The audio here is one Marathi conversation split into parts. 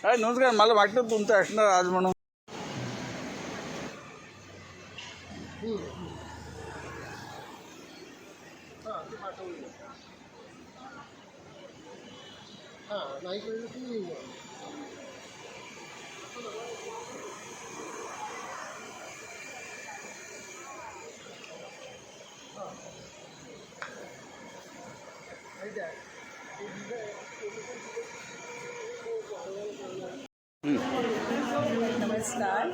काय नमस्कार. मला वाटतं तुमचं असणार आज म्हणून. नाही कळलं की नमस्कार.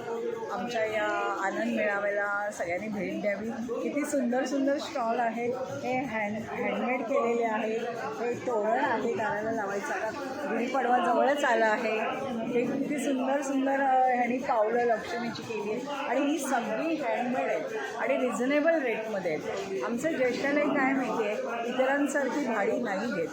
आमच्या या आनंद मेळाव्याला सगळ्यांनी भेट द्यावी. किती सुंदर सुंदर स्टॉल आहेत. हे हँडमेड केलेले आहेत. हे तोरण आहे दाराला लावायचं. आता गुढीपाडवा जवळच आला आहे. हे किती सुंदर सुंदर ह्यांनी पावलं लक्ष्मीची केली आहे आणि ही सगळी हँडमेड आहेत आणि रिझनेबल रेटमध्ये आहेत. आमचं ज्येष्ठालय काय माहिती आहे, इतरांसारखी भाडी नाही घेत.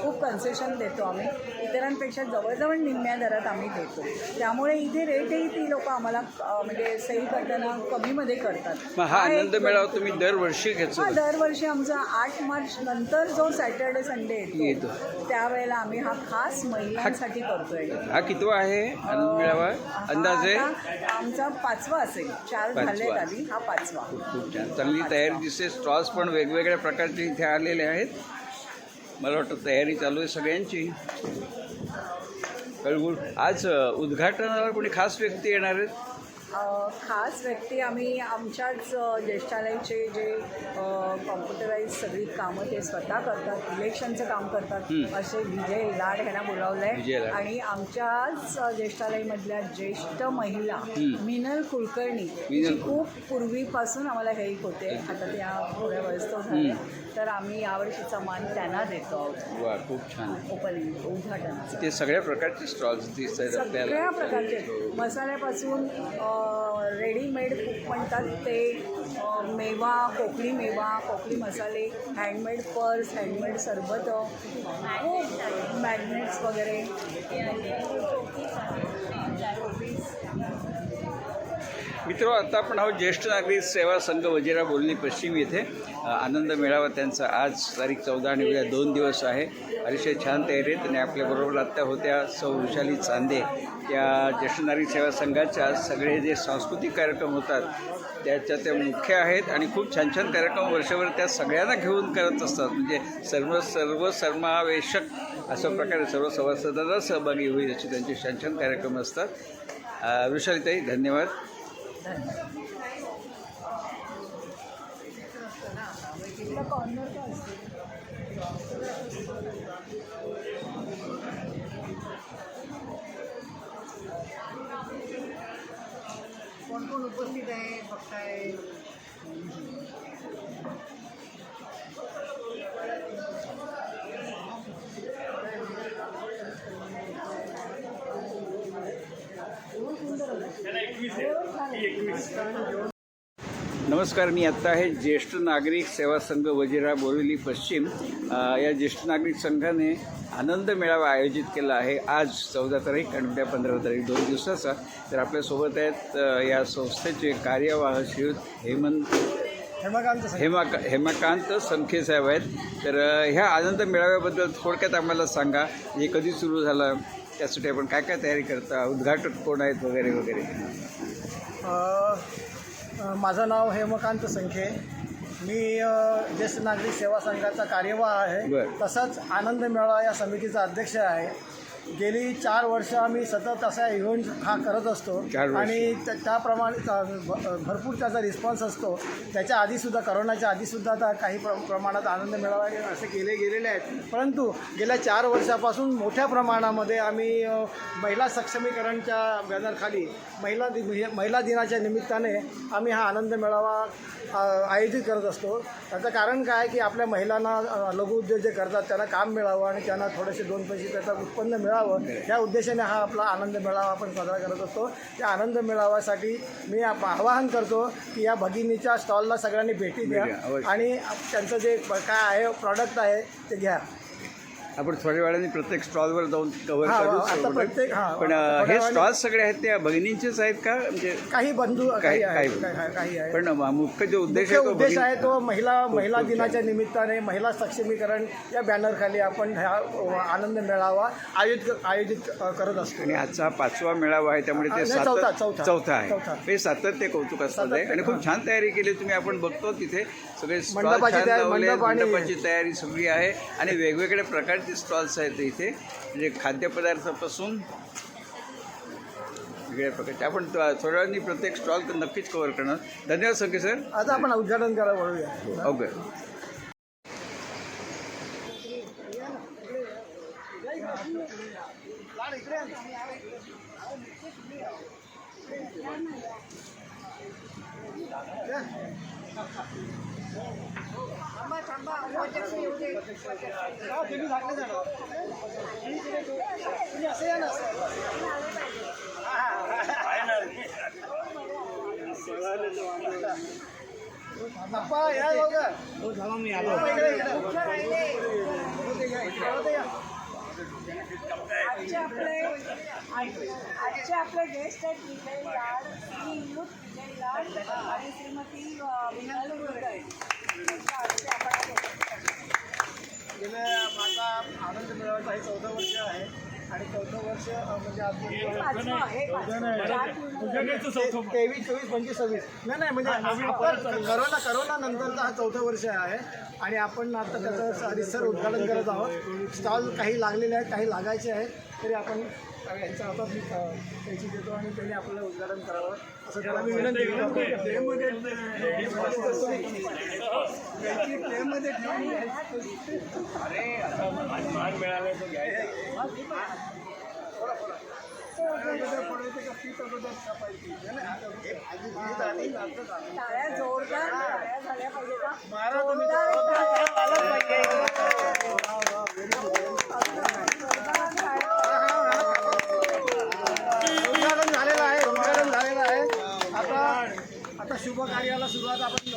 खूप कन्सेशन देतो आम्ही. इतरांपेक्षा जवळजवळ निम्म्या दरात आम्ही देतो. त्यामुळे इथे रेटही ती लोक आम्हाला म्हणजे सेल करताना कमीमध्ये करतात. मग हा आनंद मेळावा तुम्ही दरवर्षी घेतो? हा, दरवर्षी आमचा 8 मार्च नंतर जो सॅटर्डे संडे येतो त्यावेळेला आम्ही हा खास महिलांसाठी करतोय. हा कितवा आहे आनंद मेळावा अंदाजे? आमचा 5वा असेल. 4 झालेत आधी, हा 5वा. खूप छान, चांगली तयारी दिसते. स्टॉल्स पण वेगवेगळ्या प्रकारचे इथे आलेले आहेत. मला वाटतं तयारी चालू आहे सगळ्यांची. कळगुळ आज उद्घाटनाला कोणी खास व्यक्ती येणार आहेत? खास व्यक्ती आम्ही आमच्याच ज्येष्ठालयाचे जे कॉम्प्युटराईज सगळी कामं ते स्वतः करतात, इलेक्शनचं काम करतात, असे विजय लाड ह्यांना बोलावलं आहे. आणि आमच्याच ज्येष्ठालयामधल्या ज्येष्ठ महिला मिनल कुलकर्णी, जी खूप पूर्वीपासून आम्हाला हेल्प होते, आता त्या थोड्या वयस्कर झाल्या, तर आम्ही यावर्षीचा मान त्यांना देतो आहोत. वा, खूप छान. ओपनिंग उद्घाटन ते सगळ्या प्रकारचे स्टॉल्स दिसत आहेत आपल्याला. सगळ्या प्रकारचे मसाल्यापासून रेडीमेड खूप म्हणतात ते मेवा, कोकणी मसाले, हँडमेड पर्स, हँडमेड सरबत, खूप मॅग्नेट्स वगैरे. मित्र, आता आपण आहोत ज्येष्ठ नागरिक सेवा संघ वजिरा बोर्ली पश्चिम येथे. आनंद मेळावा त्यांचा आज तारीख 14 आणि उद्या 2 दिवस आहे. अतिशय छान तयारी आहेत. आणि आपल्याबरोबर आत्ता होत्या सौ वृषाली चांदे, त्या ज्येष्ठ नागरिक सेवा संघाच्या सगळे जे सांस्कृतिक कार्यक्रम होतात त्याच्या त्या मुख्य आहेत. आणि खूप छान छान कार्यक्रम वर्षभर त्या सगळ्यांना घेऊन करत असतात. म्हणजे सर्व समावेशक अशा प्रकारे सर्व सभासदांना सहभागी होईल असे त्यांचे छान छान कार्यक्रम असतात. वृषालीताई, धन्यवाद. कोण कोण उपस्थित आहे बघताय? नमस्कार. मी आत्ता आहे ज्येष्ठ नागरिक सेवा संघ वजिरा बोरिवली पश्चिम. या ज्येष्ठ नागरिक संघाने आनंद मेळावा आयोजित केला आहे आज 14 तारीख आणि उद्या 15 तारीख, 2 दिवसाचा. तर आपल्यासोबत आहेत या संस्थेचे कार्यवाह श्रीयुत हेमकांत संखे साहेब आहेत. तर ह्या आनंद मेळाव्याबद्दल थोडक्यात आम्हाला सांगा. हे कधी सुरू झालं, त्यासाठी आपण काय काय तयारी करता, उद्घाटक कोण आहेत वगैरे वगैरे. माझं नाव हेमकांत संखे. मी ज्येष्ठ नागरिक सेवा संघाचा कार्यवाह आहे. तसंच आनंद मेळावा या समितीचा अध्यक्ष आहे. गेली 4 वर्ष आम्ही सतत असा इव्हेंट हा करत असतो आणि त्याप्रमाणे भरपूर त्याचा रिस्पॉन्स असतो. त्याच्या आधीसुद्धा, करोनाच्या आधीसुद्धा आता काही प्रमाणात आनंद मेळावा असे केले गेलेले आहेत. परंतु गेल्या 4 वर्षापासून मोठ्या प्रमाणामध्ये आम्ही महिला सक्षमीकरणच्या बॅनरखाली महिला दिनाच्या निमित्ताने आम्ही हा आनंद मेळावा आयोजित करत असतो. त्याचं कारण काय आहे की आपल्या महिलांना लघुउद्योग जे करतात त्यांना काम मिळावं आणि त्यांना थोडेसे 2 पैसे त्याचं उत्पन्न मिळावं, या उद्देशाने हा आपला आनंद मेळावा आपण साजरा करत असतो. त्या आनंद मेळाव्यासाठी मी आवाहन करतो की या भगिनीच्या स्टॉलला सगळ्यांनी भेटी द्या आणि त्यांचं जे काय आहे प्रॉडक्ट आहे ते घ्या. आपण थोड्या वेळाने प्रत्येक स्टॉलवर जाऊन कव्हर हा, करू आता सगळं. प्रत्येक- हा, पण आता थोड्या हे वेळाने- स्टॉल्स सगळे आहेत त्या भगिनींचेच आहेत का म्हणजे काही बंधू काही आहे काही- काही आहे. पण मुख्य जो उद्देश मुख्य आहे तो उद्देश भगिनी- आहे तो महिला खूप दिनाच्या निमित्ताने महिला सक्षमीकरण या बॅनरखाली आपण ह्या आनंद मेळावा आयोजित करत असतो. आणि आजचा हा 5वा मेळावा आहे त्यामुळे ते नाही, चौथा चौथा आहे चौथा. हे सातत्य कौतुकास्पद आहे आणि खूप छान तयारी केली तुम्ही. आपण बघतो तिथे सगळे स्टॉल मंडपाची छान तयारी- लावले, मंडप आणि- मंडपाची तयारी सगळी आहे आणि वेगवेगळ्या प्रकारचे स्टॉल्स आहेत इथे म्हणजे खाद्यपदार्थापासून वेगळ्या प्रकारचे. आपण थोड्या वेळाने प्रत्येक स्टॉल नक्कीच कव्हर करणार. धन्यवाद संके सर. आता आपण उद्घाटन करायला वळूया. ओके. आजचे आपले गेस्ट आहेत विजय लाड, श्री युथ विजय लाड आणि श्रीमती विनल गुरकर. गेल्या माझा आनंद मेळाव्याचा हे 14 वर्ष आहे आणि 14 वर्ष म्हणजे आपण 23, 24, 25, 26 नाही म्हणजे करोना नंतरचा हा 14 वर्ष आहे आणि आपण आता त्याचं रिसर उद्घाटन करत आहोत. स्टॉल काही लागलेले आहेत, काही लागायचे आहेत, तरी आपण यांच्या हातात त्याची देतो आणि त्यांनी आपल्याला उद्घाटन करावं असं त्याला मी विनंती करतो. टाळ्या जोरदार टाळ्या झाल्या पाहिजे का? उद्घाटन झालेलं आहे. आता शुभ कार्याला सुरुवात आपण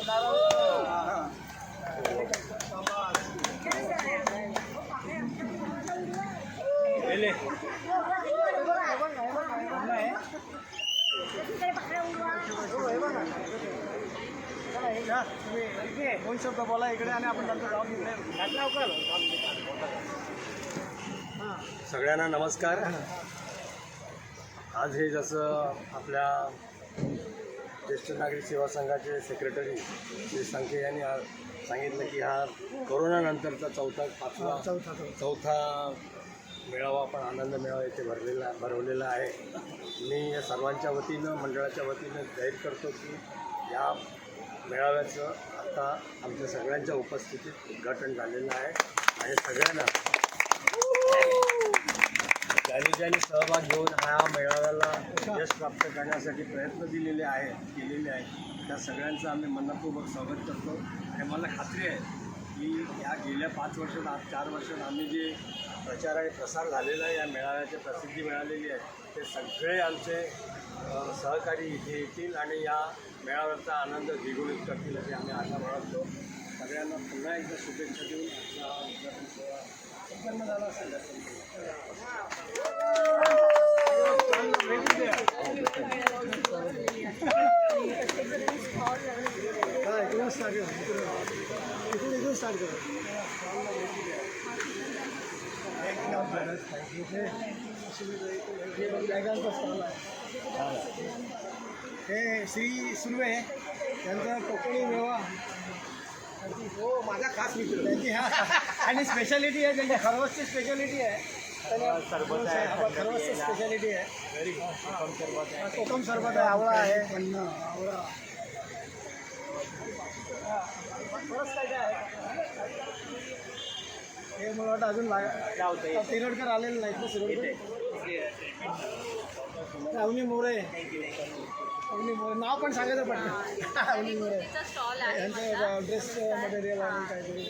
तुम्ही 2 शब्द बोला इकडे आणि आपण नंतर जाऊन सगळ्यांना नमस्कार. आज हे जसं आपल्या ज्येष्ठ नागरिक सेवा संघाचे सेक्रेटरी श्री संके यांनी सांगितलं की हा कोरोनानंतरचा चौथा मेळावा आपण आनंद मेळावा येथे भरवलेला आहे. मी या सर्वांच्या वतीनं मंडळाच्या वतीनं जाहीर करतो की या मेळाव्याचं आता आमच्या सगळ्यांच्या उपस्थितीत उद्घाटन झालेलं आहे आणि सगळ्यांना ज्यांनी सहभाग घेऊन ह्या मेळाव्याला यश प्राप्त करण्यासाठी प्रयत्न केलेले आहेत त्या सगळ्यांचं आम्ही मनपूर्वक स्वागत करतो. आणि मला खात्री आहे की या गेल्या 5 वर्षात 4 वर्षात आम्ही जे प्रचार आणि प्रसार झालेला आहे, या मेळाव्याची प्रसिद्धी मिळालेली आहे, ते सगळे आमचे सहकारी इथे येतील आणि या मेळाव्याचा आनंद द्विगुणित करतील अशी आम्ही आशा बाळगतो. सगळ्यांना पुन्हा एकदा शुभेच्छा देऊन आजचा उद्घाटन सोहळा संपन्न झाला असेल. इथून स्टार्ट करू. बॅगांचा स्टॉल आहे. हे श्री सुर्वे यांचा कोकणी मेवा हो माझा खास मित्र त्यांची आणि स्पेशालिटी आहे त्यांची खरवसची स्पेशालिटी आहे. खरवसची स्पेशालिटी आहे. कोकम सरबत आहे, आवळा आहे, आवळा बरंच काय आहे. हे मला वाटतं अजून तिरडकर आलेलं नाहीत ना शिरोडकर. अवनी मोरे नाव पण सांगायचं पडतं. अवनी मोरे यांचं ड्रेस मटेरियल आणि काहीतरी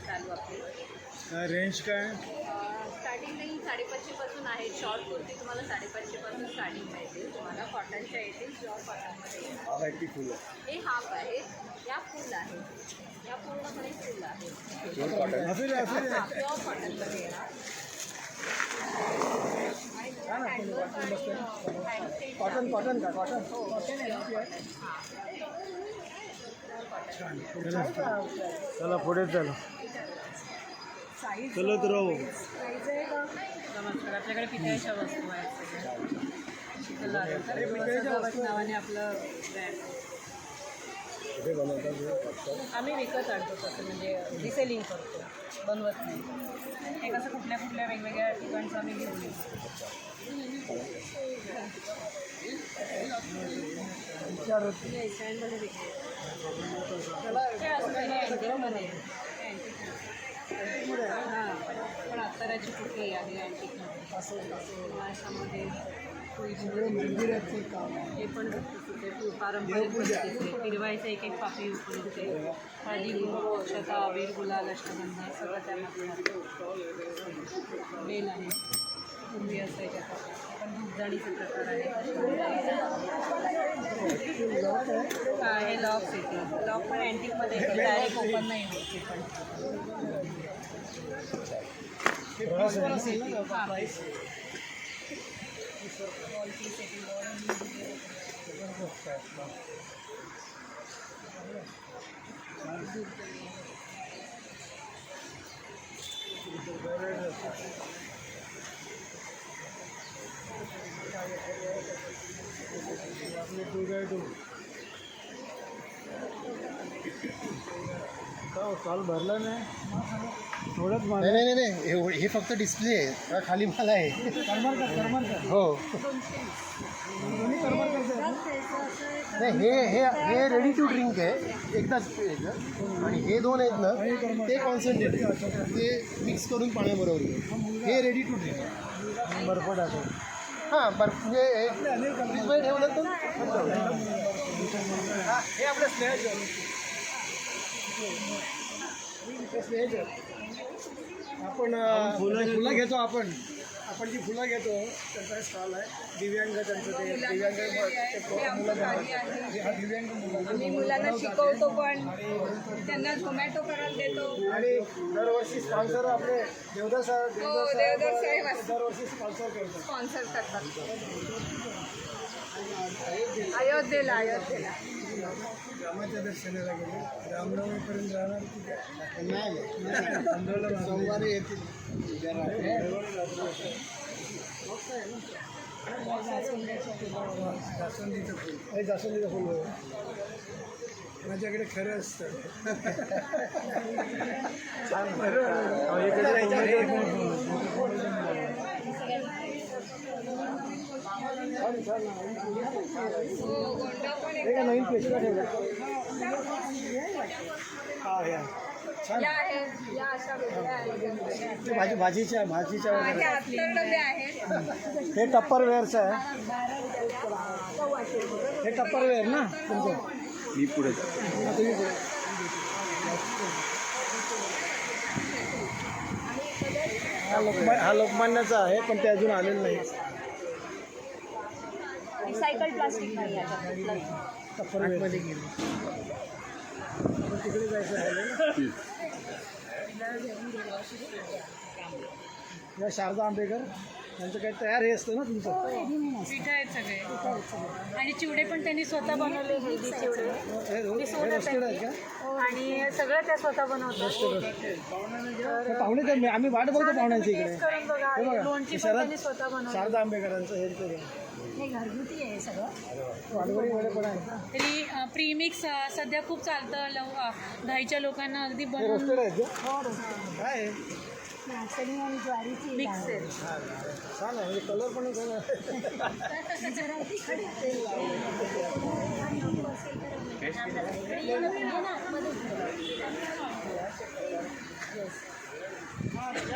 चालू आपली. रेंज काय? स्टार्टिंग नाही 550पासून आहे. शॉर्ट कुर्ती तुम्हाला 550पासून स्टार्टिंग मिळतील. तुम्हाला कॉटनच्या येतील, प्युअर कॉटनमध्ये येईल. फुल हे हाफ आहेत, या फुल आहेत, या पूर्णपणे फुल आहेत. प्युअर कॉटनमध्ये येणार. कॉटन कॉटन का कॉटन? चला पुढे चला. चलत राहू. नमस्कार. आपल्याकडे पितळेच्या वस्तू आहेत नावाने आपलं ब्रँड. आम्ही विकत आणतो तसं, म्हणजे रिसेलिंग करतो, बनवत नाही. हे कसं कुठल्या कुठल्या वेगवेगळ्या ठिकाणचं आम्ही घेऊन येतो. स्टँडमध्ये विकतो. हां, पण अत्तराची कुठली आहे अँटिकमध्ये, अशामध्ये हे पण पारंपरिक पद्धतीचे फिरवायचं एक एक पाकळी उपलब्ध आहे. हळदी कुंकू, अक्षता, अबीर, गुलाल, अष्टगंध सगळं त्यामध्ये बेल आहे. पूर्वी असायच्या पण धूपदाणीचे प्रकार आहे. हे लॉक्स येते. लॉक पण अँटिकमध्ये डायरेक्ट ओपन नाही होत. ते पण काल भरला नाही थोडंच. नाही हे फक्त डिस्प्ले आहे, खाली माल आहे. हो नाही, हे रेडी टू ड्रिंक आहे एकदाच प्यायचं. आणि हे दोन आहेत ना ते कॉन्सन्ट्रेट, ते मिक्स करून पाण्याबरोबर घे. हे रेडी टू ड्रिंक आहे. बर्फ टाकून हां बर्फ म्हणजे फ्रीजमध्ये ठेवलं तर हे आपलं स्नेहाचं आपण फुलं घेतो. आपण जी फुलं घेतो त्यांचा स्टॉल आहे. दिव्यांग त्यांचं ते दिव्यांग आम्ही मुलांना शिकवतो पण, त्यांना झोमॅटो करायला देतो. आणि दरवर्षी स्पॉन्सर आपले देवदास साहेब दरवर्षी स्पॉन्सर करतात. अयोध्येला रामाच्या दर्शनाला गेले. रामनवमीपर्यंत राहणार नाही, सोमवारी येतील. जास्वंदीचं फुल, हे जास्वंदीचं फुल माझ्याकडे खरं असतं. नवीन पेशवा ठेवलं. हा या छान. भाजीच्या हे टप्पर वेअरचं आहे. हे टप्पर वेअर ना तुमचं. मी पुढे तुम्ही पुढे. हा लोकमान्याचा आहे पण ते अजून आलेलं नाही. रिसायकल प्लास्टिक नाही टप्पर वेअरमध्ये गेलो. तिकडे जायचं आहे. या शारदा आंबेकर यांचं काही तयार हे असतं ना तुमचं. पिठं आहेत सगळे आणि चिवडे पण त्यांनी स्वतः बनवले. हे रोस्टेड आहेत का? आणि सगळं त्या स्वतः बनवतात. पाहुणे तर आम्ही वाट बघतो पाहुण्यांची इकडे. टेस्ट करून बघा. हे बघा, लोणची पण शरद त्यांनी स्वतः बनवली. शारदा आंबेकरांचं हे ते हे घरगुती आहे सगळं. वाडवडी वडे पण आहे. तरी प्रीमिक्स सध्या खूप चालतं. घाईच्या लोकांना अगदी हे बनवून रोस्टेड आहेत का? काय आहे? नाचणी आणि ज्वारीची मिक्स आहे. छान आहे म्हणजे कलर पण छान आहे.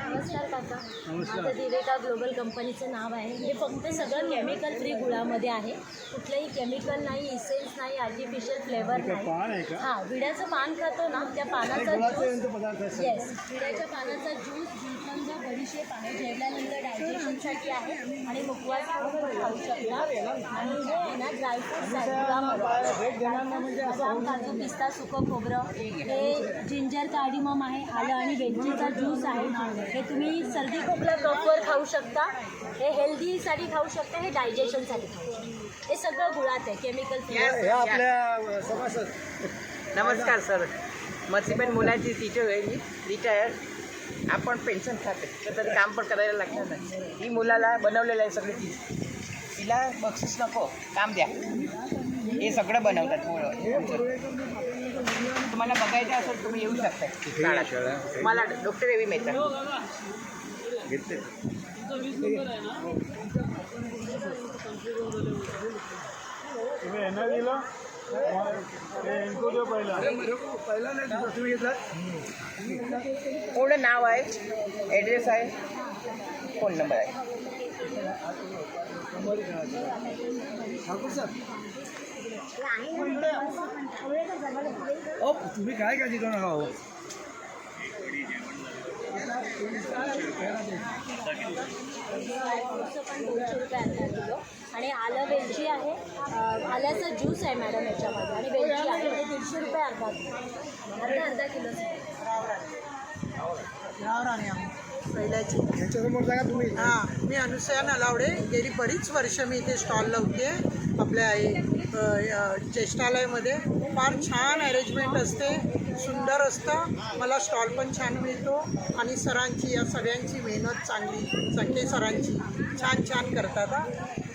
नमस्कार काका. माझं दिवेका ग्लोबल कंपनीचं नाव आहे. हे फक्त सगळं केमिकल फ्री गुळामध्ये आहे. कुठलंही केमिकल नाही, इसेन्स नाही, आर्टिफिशियल फ्लेवर नाही. हां, विड्याचं पान खातो ना, त्या पानाचा ज्यूस, येस, विड्याच्या पानाचा ज्यूस, गुलकंद, बडीशेप आहे. जेवल्यानंतर डायजेशनसाठी आहे आणि मुखवास म्हणून खाऊ शकता. आणि हे आहे ना ड्रायफ्रूट्स आहे गुळामध्ये, बदाम, काजू, पिस्ता, सुकं खोबरं, हे जिंजर कार्डिमम आहे, आलं आणि वेलचीचा ज्यूस आहे. हे तुम्ही सर्दी खोकला प्रॉपर खाऊ शकता. हे हेल्दीसाठी खाऊ शकता, हे डायजेशनसाठी खाऊ शकता. हे सगळं गुळात आहे, केमिकल फ्री. हे आपल्या सभासद. नमस्कार सर, मर्सीबेन मुलाची टीचर आहे मी, रिटायर्ड. आपण पेन्शन खाते तर तरी काम पण करायला लागणार नाही. ही मुलाला बनवलेलं आहे सगळी चीज. तिला बक्षीस नको, काम द्या. हे सगळं बनवतात मुलं. तुम्हाला बघायचं असेल तुम्ही येऊ शकता. मला डॉक्टर एवी मेहता. घेतले पूर्ण नाव आहे, ॲड्रेस आहे, फोन नंबर आहे. तुम्ही काय काळजी करू नका हो. पण 200 रुपये अर्धा किलो. आणि आलं वेलची आहे, आल्याचा ज्यूस आहे मॅडम याच्यामध्ये, आणि वेलची आहे. हे 150 रुपये अर्धा किलो, अर्धा किलो. पहिल्याची याच्यासमोर सांगा तुम्ही. हां, मी अनुसया नलावडे. गेली बरीच वर्ष मी इथे स्टॉल लावते आपल्या चेष्टालयामध्ये. फार छान अरेंजमेंट असते, सुंदर असतं. मला स्टॉल पण छान मिळतो आणि सरांची, या सगळ्यांची मेहनत चांगली, संके सरांची छान करतात.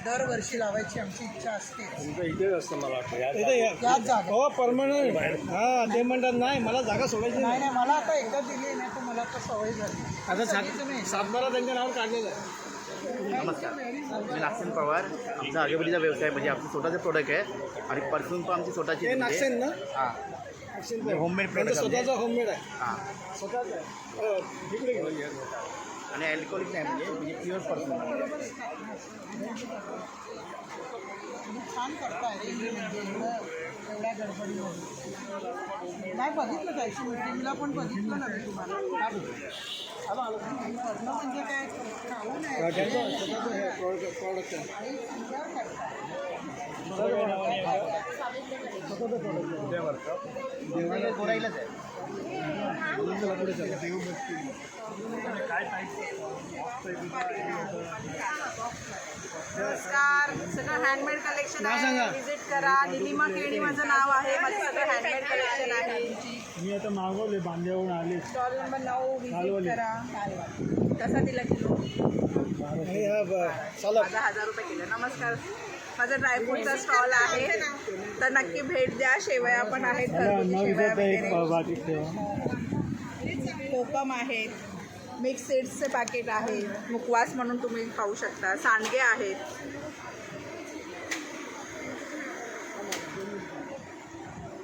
दरवर्षी लावायची आमची इच्छा असते. इथेच असतं मला वाटतं. याच जागा. हो परमनंट. हां, ते म्हणतात नाही मला जागा सोडायची नाही. नाही, मला आता एकदा दिली नाही तर मला आता सवय झाली. आता सातबारा त्यांच्या नावावर काढलेलं आहे. नमस्कार, मी नागसेन पवार. आमचा अगरबत्तीचा व्यवसाय म्हणजे आमचं स्वतःचं प्रोडक्ट आहे आणि परफ्यूम पण आमची स्वतःची. हे नागसेन ना? हां, होममेड त्यांचं प्रोडक्ट. स्वतःचं होममेड आहे. हां, स्वतःच आहे. इकडे घे. आणि अल्कोहोलिक नाही म्हणजे प्युअर परफ्यूम. छान करताय रे हे, म्हणजे एवढ्या गडबडीमध्ये. नाही बघितलं जायची मीटिंगला पण बघितलं ना मी तुम्हाला. करणं म्हणजे काय खाऊ नये. स्वतःचं हे प्रॉडक्ट आहे. कोराईलाच आहे. नमस्कार, सगळं हँडमेड कलेक्शन आहे. विजिट करा. निलिमा केणी माझं नाव आहे. माझं सगळं हँडमेड कलेक्शन आहे. मी आता मागवले, बांध्याहून आले. स्टॉल नंबर 9 विजिट करा. कसा दिला किलो? माझा 1000 रुपये किलो. नमस्कार, माझा ड्रायफ्रूटचा स्टॉल आहे, तर नक्की भेट द्या. शेवया पण आहेत, घरगुती शेवया वगैरे. कोकम आहेत, मिक्स सीड्सचे पॅकेट आहे, मुखवास म्हणून तुम्ही खाऊ शकता. सांडगे आहेत.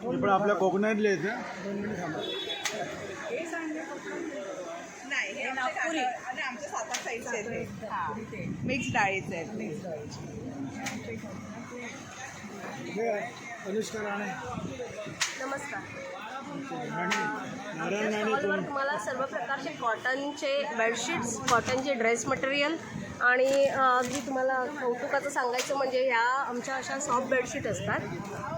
पण आपल्या कोकणातले आहेत ना. नाही, हे नागपुरी आणि आमच्या सातारा साईडचे आहेत. हां, मिक्स डाळीचे आहेत. अनुष्का राणे. नमस्कार. नारायण स्टॉलवर तुम्हाला सर्व प्रकारचे कॉटनचे बेडशीट्स, कॉटनचे ड्रेस मटेरियल आणि अगदी तुम्हाला कौतुकाचं सांगायचं म्हणजे ह्या आमच्या अशा सॉफ्ट बेडशीट असतात.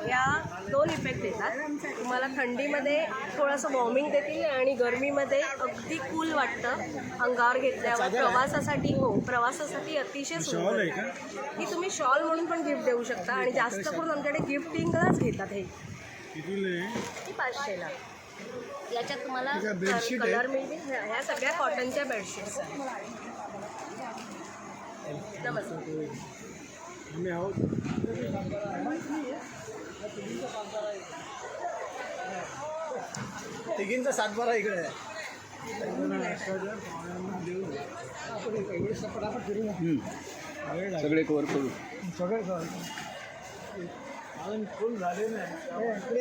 या 2 इफेक्ट देतात. तुम्हाला थंडीमध्ये थोडंसं वॉर्मिंग देतील आणि गरमीमध्ये अगदी कूल वाटतं अंगावर घेतल्यावर. प्रवासासाठी, हो, प्रवासासाठी अतिशय सुंदर. ही तुम्ही शॉल म्हणून पण गिफ्ट देऊ शकता आणि जास्त करून आमच्याकडे गिफ्टिंगलाच घेतात. हे ती 500ला. याच्यात तुम्हाला कलर मिळतील. ह्या सगळ्या कॉटनच्या बेडशीट्स आहेत. नमस्कार. तिघींचा सातबारा इकडे आहे. सगळे कवर करू. सगळे अजून फुल झाले नाही.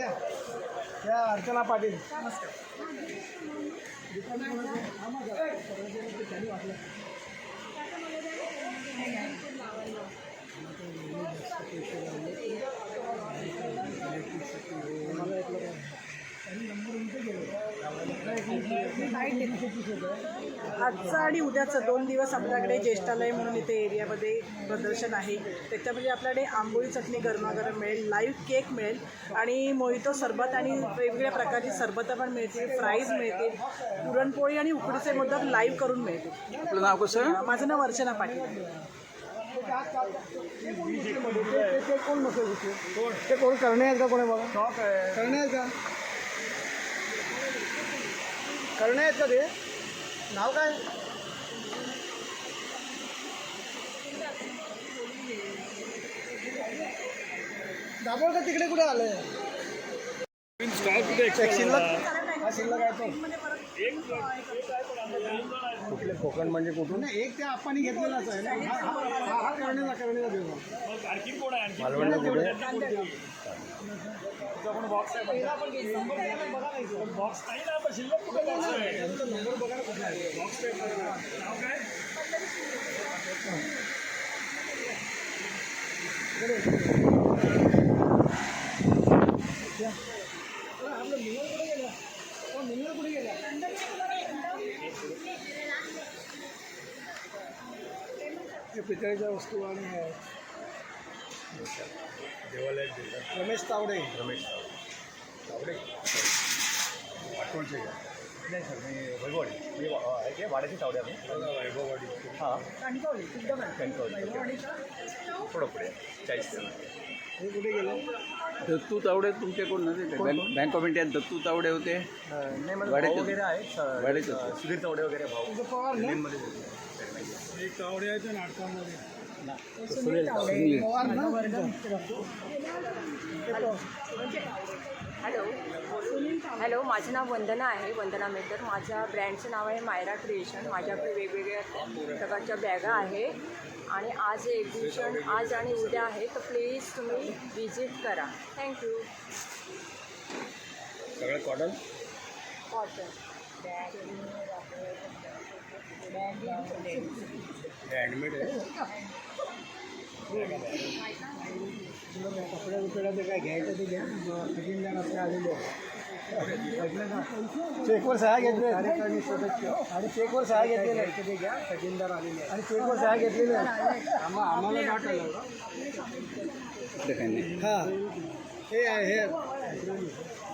त्या अर्चना पाटील. नमस्कार. आजचा आणि उद्याचं 2 दिवस आपल्याकडे ज्येष्ठालय म्हणून इथे एरियामध्ये प्रदर्शन आहे. त्याच्यामध्ये आपल्याकडे आंबोळी चटणी गरमागरम मिळेल, लाईव्ह केक मिळेल आणि मोहितो सरबत आणि वेगवेगळ्या प्रकारची सरबतं पण मिळतील, फ्राईज मिळतील, पुरणपोळी आणि उकडीचे मोदक लाईव्ह करून मिळतील. आपलं नाव कसं? माझं नाव अर्चना पाटील. ते कोण नसेल ते कोण करणे आहेत का कोणी बघा करणे आहेत का करणे आहेत का ते नाव काय दाभोळकर तिकडे कुठे आलं शिल्लक आहे तो कुठले कोकण म्हणजे कुठून? नाही, एक त्या आपण घेतलेलाच आहे ना हा करण्याचा देऊ मालवणला कुठे? पितळेच्या वस्तू आणि रमेश तावडे आठवणचे का? नाही सर, मी वैभववाडी मी आहे की वाड्याची तावडे आम्ही वैभववाडी. हां कणकवली थोडं पुढे 40 हे कुठे गेले दत्तू तावडे तुमचे कोण नव्हते? बँक ऑफ इंडियात दत्तू तावडे होते. नाही मला वाड्याचे भाऊ वगैरे आहेत. वाड्याचे होते. सुधीर तावडे वगैरे भाऊ पवार ना दिल्लीमध्ये एक तावडे आहे नाटकामध्ये सुनील पवार ना हॅलो, माझं नाव वंदना आहे, वंदना मेहतर. माझ्या ब्रँडचं नाव आहे मायरा क्रिएशन. माझ्याकडे वेगवेगळ्या प्रकारच्या बॅगा आहे आणि आज एक्झिबिशन आज आणि उद्या आहे, तर प्लीज तुम्ही विजिट करा. थँक्यू. सगळं कॉटन कॉटन हँडमेड आहे. कपड्या बिपड्या ते काय घ्यायचं ते घ्या फिटिंग द्या आपले आलेले चेकवर सह्या घेतले आणि चेकवर सह्या घेतलेले आहेत ते घ्या खजिनदार आलेले आणि चेकवर सह्या घेतलेले आहेत आम्हाला नाट आलं हां हे आहे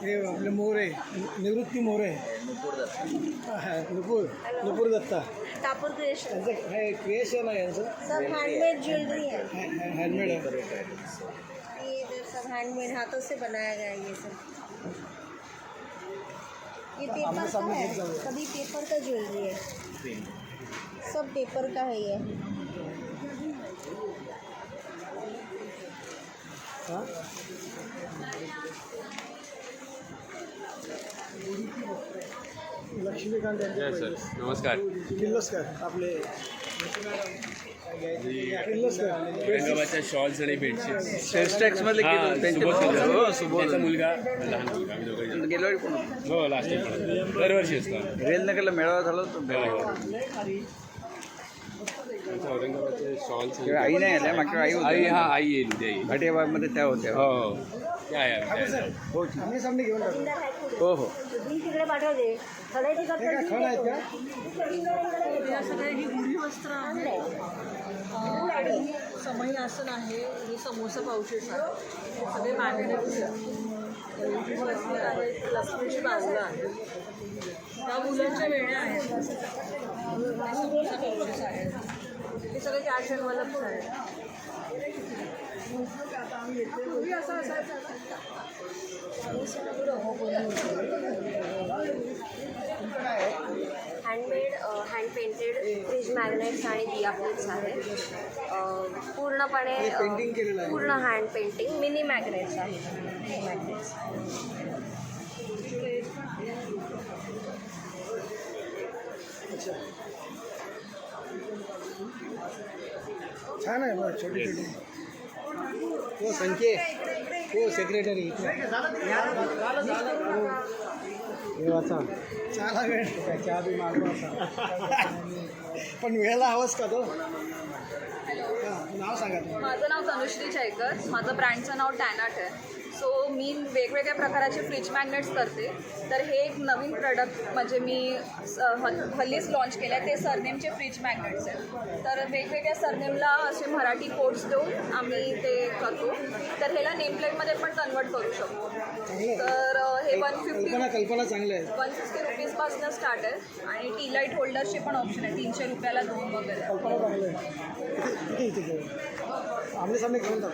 हे आपले मोरे निवृत्ती मोरे नुपूर दत्ता टापूर क्रिएशन. त्यांचं हे क्रिएशन आहे यांचं सब हैंडमेड ज्वेलरी है. हँडमेड आहे ये इधर सब हैंडमेड हाथों से बनाया गया है ये सब. ये पेपर का है, सभी पेपर का ज्वेलरी है, सब पेपर का है ये. हां लक्ष्मीकांत नमस्कार. किर्लोस्कर आपले औरंगाबादच्या शॉल्स आणि बेडशीट सेल्स टॅक्समध्ये सुबोधचा मुलगा लहान मुलगा आम्ही दोघं गेल्या वेळी पण होतो. हो लास्ट टाइम दरवर्षी असतो. रेलनगरला मेळावा झाला होतो. औरंगाबादचे शॉल्स तेव्हा आई नाही आल्या, मागच्या आई आई होती. हा आई येईल उद्या येईल. भाटियाबागमध्ये त्या होत्या. हो हो त्या आहे हो आम्ही सामने घेऊन टाकू हो हो तिकडे पाठवते. खडायची हे काय खण आहेत का या सगळ्या ही गुढी वस्त्र आहे, समई आसन आहे, ही समोसा पावशेट आहे, सगळे मॅग्नेट्स आहेत, लक्ष्मीची बाजूला आहे, त्या मुलांच्या वेळ्या आहेत, समोसा पावशेट आहेत, हे सगळे कॅश अँड वलप्स आहेत. Handmade hand painted fridge magnets आणि दिया प्लेट्स आहेत. पूर्णपणे पेंटिंग केलेलं आहे. पूर्ण हँड पेंटिंग मिनी मॅग्नेट्स आहेत. मिनी मॅग्नेट्स छान आहे बघ छोटी छोटी हो संख्ये हो सेक्रेटरी चला वेळ चहा बी मागू असा पण वेळेला हवंच का तो नाव सांगा तुम्ही. माझं नाव तनुश्री जयकर. माझं ब्रँडचं नाव टॅनाट आहे. सो मी वेगवेगळ्या प्रकाराचे फ्रीज मॅग्नेट्स करते. तर हे एक नवीन प्रॉडक्ट म्हणजे मी हल्लीच लॉन्च केलं आहे. ते सरनेमचे फ्रीज मॅग्नेट्स आहेत. तर वेगवेगळ्या सरनेमला असे मराठी कोड्स देऊन आम्ही ते करतो. तर ह्याला नेमप्लेटमध्ये पण कन्वर्ट करू शकतो. तर हे 150 कल्पना चांगली आहे. 160 रुपीजपासून स्टार्ट आहे आणि टी लाईट होल्डरचे पण ऑप्शन आहे. 300 रुपयाला 2 वगैरे. कल्पना चांगली आहे. किती इथे आमने सामने घेऊन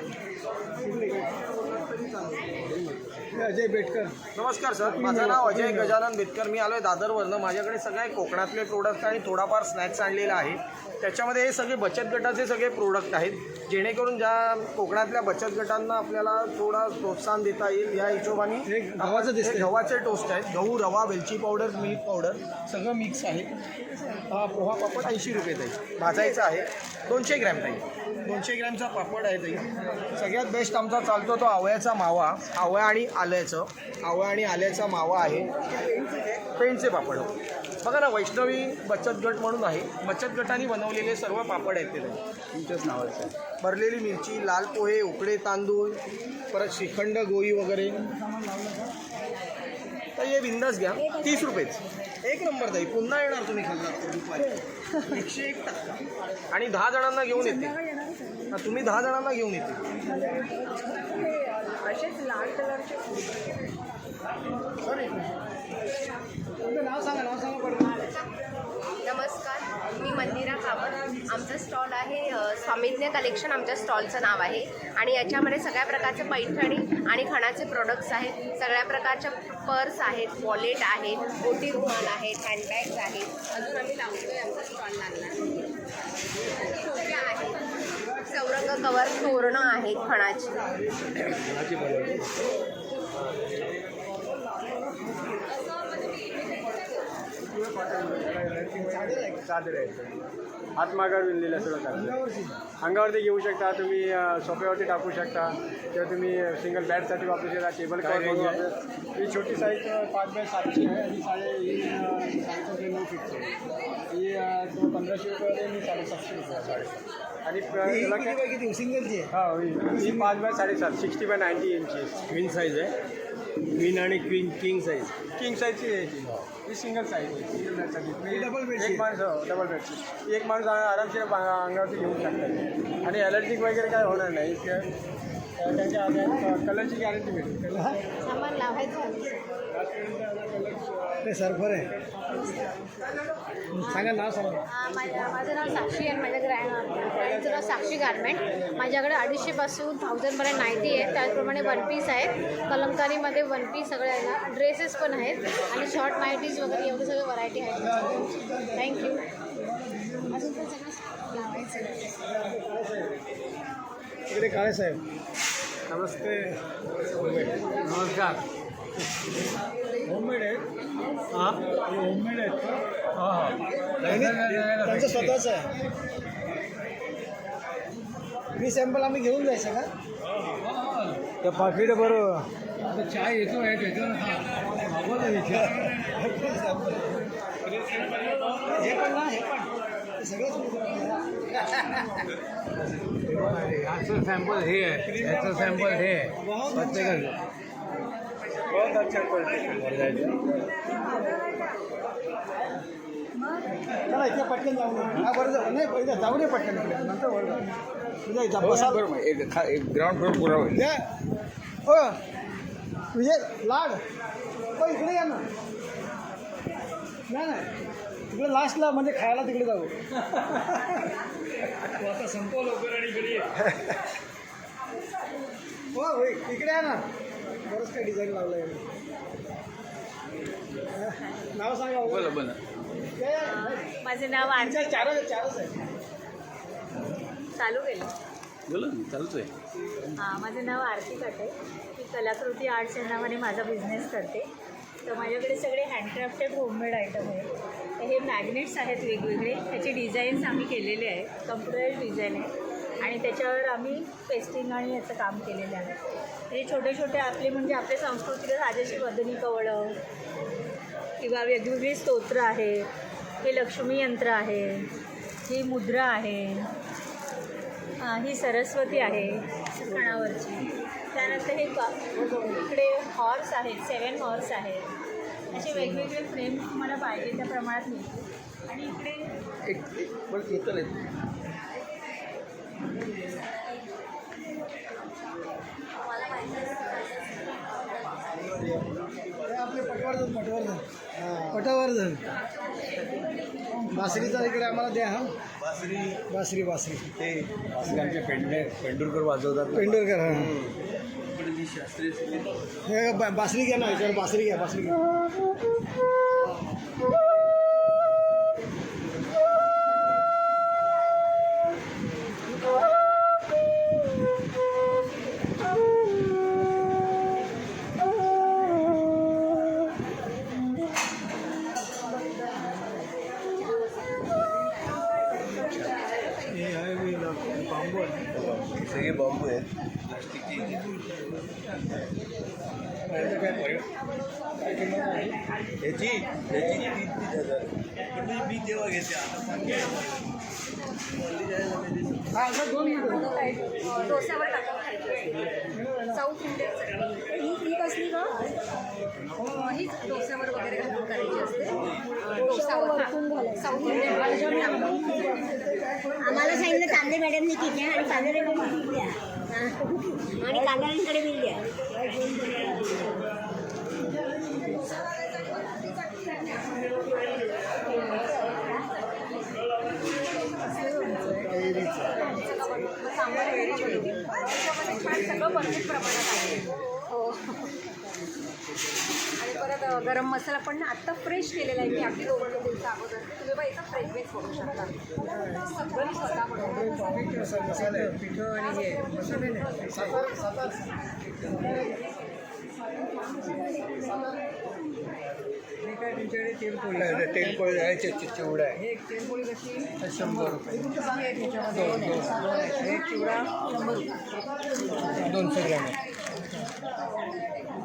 अजय बेटकर. नमस्कार सर, माझं नाव अजय गजानन बेटकर. मी आलो आहे दादरवरनं. माझ्याकडे सगळे कोकणातले प्रोडक्ट आणि थोडाफार स्नॅक्स आणलेला आहे. त्याच्यामध्ये हे सगळे बचत गटाचे सगळे प्रोडक्ट आहेत, जेणेकरून ज्या कोकणातल्या बचत गटांना आपल्याला थोडा प्रोत्साहन देता येईल या हिशोबाने. गव्हाचे टोस्ट आहेत. गहू, रवा, वेलची पावडर, मिल्क पावडर सगळं मिक्स आहे. पोहा पापड 80 रुपये ताई. भाजायचं आहे 200 ग्रॅम ताई. 200 ग्रॅमचा पापड आहे ताई. सगळ्यात बेस्ट आमचा चालतो तो आवळ्याचा मावा. आवळा आणि आल्याचा मावा आहे. पेंडचे पापड बघा ना, वैष्णवी बचत गट म्हणून आहे. बचत गटाने बनवलेले सर्व पापड आहेत ते तुमच्याच नावाचं आहे. भरलेली मिरची, लाल पोहे, उकडे तांदूळ, परत श्रीखंड, गोळी वगैरे. तर हे बिंदास घ्या, 30 रुपयेच. एक नंबर ताई. पुन्हा येणार तुम्ही खाल्ला दुपारी. 101% आणि 10 जणांना घेऊन येते. तुम्ही 10 जणांना घेऊन येते. असेच लाल कलरचे नाव सांगा नमस्कार, मी मंदिरा कामत. आमचं स्टॉल आहे स्वामिज्ञ कलेक्शन. आमच्या स्टॉलचं नाव आहे आणि याच्यामध्ये सगळ्या प्रकारचे पैठणी आणि खणाचे प्रोडक्ट्स आहेत. सगळ्या प्रकारच्या पर्स आहेत, वॉलेट आहेत, मोठी रुमाल आहेत, हँडबॅग्स आहेत. अजून आम्ही लावतो आहे आमचा स्टॉल लागला. टोप्या आहेत, चौरंग कवर, तोरणं आहेत खणाची. चादर आहे. हातमागावर विणलेलं सगळं चादर. अंगावरती घेऊ शकता तुम्ही, सोफ्यावरती टाकू शकता किंवा तुम्ही सिंगल बॅडसाठी वापरू शकता. Table cover. ही छोटी साईज 5x700 आहे आणि साडेसातशे 9 फीटची आहे. ही 1500 रुपये मी 750 रुपये 750. आणि किती सिंगलची आहे. हा, ही 5x7.5 60x90 इंची क्वीन साईज आहे. क्वीन आणि किंग साईजची आहे. ही सिंगल साईज आहे. सिंगल बेडसाठी डबल बेडची. एक माणूस डबल बेडची एक माणूस आरामशीर अंगावरती घेऊ शकतात आणि ॲलर्जिक वगैरे काय होणार नाही. त्यांच्या कलरची गॅरंटी मिळेल. सामान लावायचं ते सर्फर आहे. सांगा नाव सांगा. माझं नाव साक्षी आहे. माझ्या ब्रँडचं नाव साक्षी गारमेंट. माझ्याकडे 250पासून 1000पर्यंत नाईटी आहे. त्याचप्रमाणे 1 पीस आहेत. कलमकारीमध्ये 1 पीस सगळे आहे ना. ड्रेसेस पण आहेत आणि शॉर्ट नाईटीज वगैरे एवढे सगळे व्हरायटी आहेत. थँक्यू. अजून पण सगळं लावायचं. इकडे काळे साहेब. नमस्ते. नमस्कार. होममेड आहेत. हां होममेड आहेत. त्यांचं स्वतःच आहे. मी सॅम्पल आम्ही घेऊन जायचं का त्या पाकिट बरोबर. चहा येतो आहे त्याच्यावर हे पण ना, हे पण सगळं याचं सॅम्पल हे आहे, याचं सॅम्पल हे आहे. प्रत्येकाचं बहुत अच्छा क्वालिटी. चला इथे पटकन जाऊ. हा बरं जाऊ. नाही पहिलं जाऊ नये पटकन इकडे, नंतर वर जाऊ. बरोबर. एक ग्राउंड फ्लोर पुरा होईल. हो विजय लाड हो इकडे या ना. नाही तिकडे लास्टला म्हणजे खायला तिकडे जाऊ. आता संपवलं लवकर आणि इकडे हो इकडे या ना. बरंच काही डिझाईन लावलं आहे. नाव सांगा. बोला बोला. माझे नाव आरती. चारच आहे. चालू केलं. बोला ना, चालूच आहे. हां, माझं नाव आरती कटे. मी कलाकृती आर्ट्स या नावाने माझा बिझनेस करते. तर माझ्याकडे सगळे हँडक्राफ्टेड होममेड आयटम आहेत. हे मॅग्नेट्स आहेत वेगवेगळे. त्याचे डिझाईन्स आम्ही केलेले आहेत. कम्प्युटराइज डिझाईन आहे आणि त्याच्यावर आम्ही पेस्टिंग आणि याचं काम केलेलं आहे. हे छोटे छोटे आपले म्हणजे आपल्या संस्कृतीला राजाची वदनी कवळं किंवा वेगवेगळी स्तोत्र आहे. हे लक्ष्मी यंत्र आहे, ही मुद्रा आहे, ही सरस्वती आहे कणावरची. त्यानंतर हे इकडे हॉर्स आहेत, 7 हॉर्स आहेत. असे वेगवेगळे फ्रेम्स तुम्हाला पाहिजे त्या प्रमाणात मिळतील. आणि इकडे आपले पटवर्धन बासरीचा इकडे आम्हाला द्या. हां, बासरी ते आमचे पेंडुरकर वाजवतात. पेंडुरकर. हां, हे बासरी घ्या ना, याच्यावर बासरी घ्या. सगळे बांबू आहेत प्लास्टिकची. याची 30,000 पण मी तेव्हा घेते. डोस्यावर टाकून खायची साऊथ इंडियन चटणी. ही कसली का? हीच डोस्यावर वगैरे घालून करायची असते. डोस्यावर साऊथ इंडियन. आम्हाला सांगितलं कांदे मॅडमने किती आणि कांदे मॅडमने द्या आणि कांदाड्यांकडे बिल द्या. सगळं भरपूर प्रमाणात आहे. हो. आणि परत गरम मसाला पण आत्ता फ्रेश केलेला आहे मी अगदी 2 दिवसा अगोदर. तुम्ही बघा याचा फ्रेशनेस बघू शकता. सगळं स्वतः बनवलं. मसाले, पिठं आणि हे मसाले नाही. काय तुमच्याकडे तेलपोळी आहे, चिवडा आहे. एक तेलपोळी कशी 100 रुपये. एक चिवडा 100 रुपये, 200 ग्रॅम.